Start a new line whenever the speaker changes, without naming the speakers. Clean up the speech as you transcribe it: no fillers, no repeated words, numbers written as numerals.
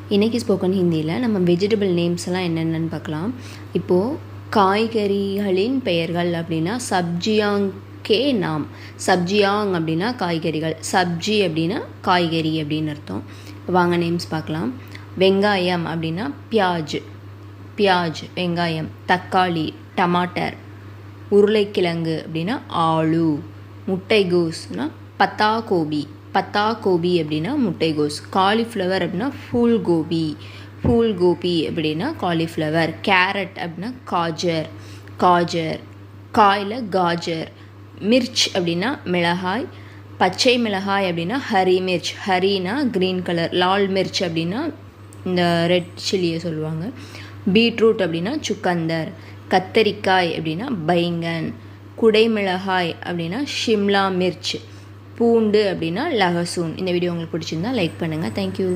இன்றைக்கி ஸ்போக்கன் ஹிந்தியில் நம்ம வெஜிடபிள் நேம்ஸ் எல்லாம் என்னென்னு பார்க்கலாம். இப்போது காய்கறிகளின் பெயர்கள் அப்படின்னா சப்ஜியாங் கே நாம். சப்ஜியாங் அப்படின்னா காய்கறிகள், சப்ஜி அப்படின்னா காய்கறி அப்படின்னு அர்த்தம். வாங்க நேம்ஸ் பார்க்கலாம். வெங்காயம் அப்படின்னா பியாஜ், பியாஜ் வெங்காயம். தக்காளி டமாட்டர். உருளைக்கிழங்கு அப்படின்னா ஆலு. முட்டைகோஸ்னால் பத்தா கோபி, பத்தா கோபி அப்படின்னா முட்டைகோஸ். காலிஃப்ளவர் அப்படின்னா ஃபூல் கோபி, ஃபூல் கோபி அப்படின்னா காலிஃப்ளவர். கேரட் அப்படின்னா காஜர், காஜர். காயில் காஜர். மிர்ச் அப்படின்னா மிளகாய். பச்சை மிளகாய் அப்படின்னா ஹரி மிர்ச், ஹரினா க்ரீன் கலர். லால் மிர்ச் அப்படின்னா இந்த ரெட் சில்லியை சொல்லுவாங்க. பீட்ரூட் அப்படின்னா சுக்கந்தர். கத்தரிக்காய் அப்படின்னா பைங்கன். குடைமிளகாய் அப்படின்னா ஷிம்லா மிர்ச். பூண்டு அப்படின்னா லஹசூன். இந்த வீடியோ உங்களுக்கு பிடிச்சிருந்தா லைக் பண்ணுங்கள். தேங்க்யூ.